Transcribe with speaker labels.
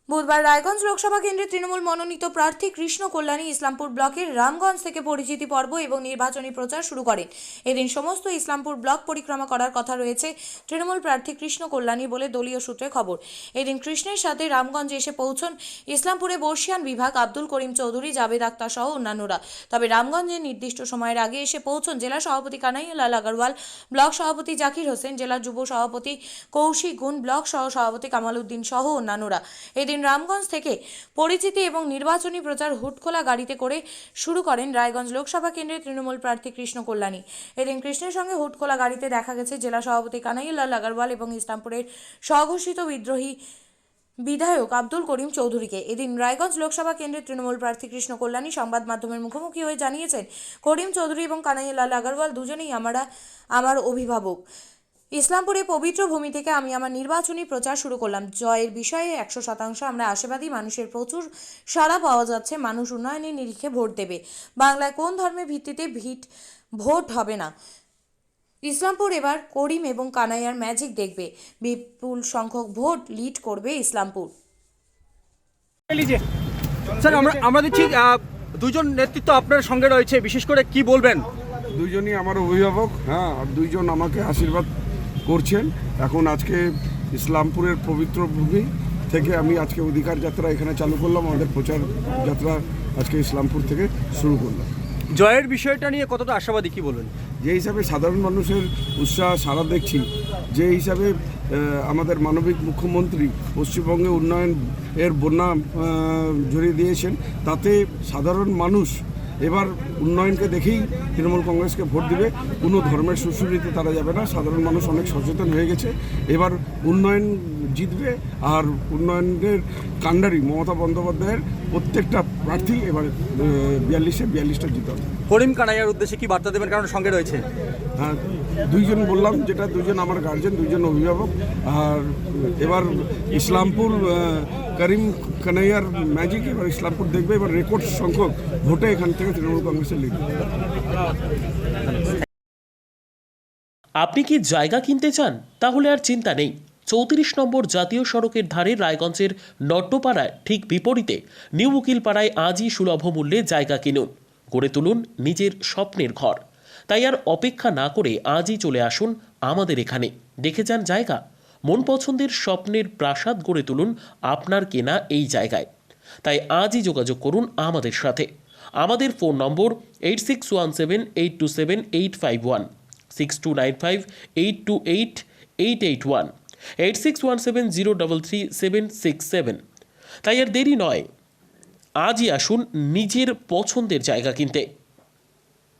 Speaker 1: বুধবার রায়গঞ্জ লোকসভা কেন্দ্রে তৃণমূল মনোনীত প্রার্থী কৃষ্ণ কল্যাণী ইসলামপুর ব্লকের রামগঞ্জ থেকে পরিচিতি পর্ব এবং নির্বাচনী প্রচার শুরু করেন। এদিন সমস্ত ইসলামপুর ব্লক পরিক্রমা করার কথা রয়েছে তৃণমূল প্রার্থী কৃষ্ণ কল্যাণী বলে দলীয় সূত্রে খবর। এদিন কৃষ্ণের সাথে রামগঞ্জে এসে পৌঁছন ইসলামপুরে বর্ষিয়ান বিভাগ আব্দুল করিম চৌধুরী, জাভেদ আক্তার সহ অন্যান্যরা। তবে রামগঞ্জের নির্দিষ্ট সময়ের আগে এসে পৌঁছন জেলা সভাপতি কানাইয়ালাল আগরওয়াল, ব্লক সভাপতি জাকির হোসেন, জেলা যুব সভাপতি কৌশিক গুণ, ব্লক সহ সভাপতি কামাল উদ্দিন সহ অন্যান্যরা। এদিন রামগঞ্জ থেকে পরিচিতি এবং নির্বাচনী প্রচার হুটখোলা গাড়িতে করে শুরু করেন রায়গঞ্জ লোকসভা কেন্দ্রের তৃণমূল প্রার্থী কৃষ্ণ কল্যাণী। এদিন কৃষ্ণের সঙ্গে হুটখোলা গাড়িতে দেখা গেছে জেলা সভাপতি কানাইয়ালাল আগরওয়াল এবং ইসলামপুরের স্বঘোষিত বিদ্রোহী বিধায়ক আব্দুল করিম চৌধুরীকে। এদিন রায়গঞ্জ লোকসভা কেন্দ্রের তৃণমূল প্রার্থী কৃষ্ণ কল্যাণী সংবাদ মাধ্যমের মুখোমুখি হয়ে জানিয়েছেন, করিম চৌধুরী এবং কানাইয়ালাল আগরওয়াল দুজনেই আমার অভিভাবক। ইসলামপুরে পবিত্র ভূমি থেকে আমি আমার নির্বাচনী প্রচার শুরু করলাম। জয়ের বিষয়ে 100% আমরা আশাবাদী। মানুষের প্রচুর সাড়া পাওয়া যাচ্ছে। মানুষ উন্নয়নের নিরিখে ভোট দেবে। বাংলায় কোন ধর্মের ভিত্তিতে ভোট হবে না। ইসলামপুর এবার করিম এবং কানাইয়ার ম্যাজিক দেখবে। বিপুল সংখ্যক ভোট লিড করবে ইসলামপুর।
Speaker 2: স্যার, আমরা দেখছি দুজন নেতৃত্ব আপনার সঙ্গে রয়েছে, বিশেষ করে কি বলবেন?
Speaker 3: দুইজনই আমার অভিভাবক, হ্যাঁ, আর দুইজন আমাকে আশীর্বাদ করছেন। এখন আজকে ইসলামপুরের পবিত্র ভূমি থেকে আমি আজকে অধিকার যাত্রা এখানে চালু করলাম। আমাদের প্রচার যাত্রা আজকে ইসলামপুর থেকে শুরু করলাম।
Speaker 2: জয়ের বিষয়টা নিয়ে কতটা আশাবাদী, কি বলবেন?
Speaker 3: যে হিসাবে সাধারণ মানুষের উৎসাহ সাড়া দেখছি, যে হিসাবে আমাদের মানবিক মুখ্যমন্ত্রী পশ্চিমবঙ্গে উন্নয়ন এর বন্যা জড়িয়ে দিয়েছেন, তাতে সাধারণ মানুষ এবার উন্নয়নকে দেখেই তৃণমূল কংগ্রেসকে ভোট দিবে। কোনো ধর্মের সুশ্রীতে তারা যাবে না। সাধারণ মানুষ অনেক সচেতন হয়ে গেছে। এবার উন্নয়ন জিতবে। আর উন্নয়নের কাণ্ডারি মমতা বন্দ্যোপাধ্যায়ের প্রত্যেকটা প্রার্থী এবার 42টা জিতে হবে।
Speaker 2: করিম কানাইয়ার উদ্দেশ্যে কি বার্তা দেবেন, কারণ সঙ্গে রয়েছে?
Speaker 3: হ্যাঁ, দুইজন বললাম, যেটা দুইজন আমার গার্জেন, দুইজন অভিভাবক। আর এবার ইসলামপুর করিম কানাইয়ার ম্যাজিক এবার ইসলামপুর দেখবে। এবার রেকর্ড সংখ্যক ভোটে এখান থেকে তৃণমূল কংগ্রেসের লিড।
Speaker 4: আপনি কি জায়গা কিনতে চান? তাহলে আর চিন্তা নেই। 34 নম্বর জাতীয় সড়কের ধারে রায়গঞ্জের নট্টপাড়ায় ঠিক বিপরীতে নিউ উকিলপাড়ায় আজই সুলভ মূল্যে জায়গা কিনুন, গড়ে তুলুন নিজের স্বপ্নের ঘর। তাই আর অপেক্ষা না করে আজই চলে আসুন আমাদের এখানে, দেখে যান জায়গা। মন পছন্দের স্বপ্নের প্রাসাদ গড়ে তুলুন আপনার কেনা এই জায়গায়। তাই আজই যোগাযোগ করুন আমাদের সাথে। আমাদের ফোন নম্বর 8617827851, 6295828881, 8617033767। তাই আর দেরি নয়, আজই আসুন নিজের পছন্দের জায়গা কিনতে।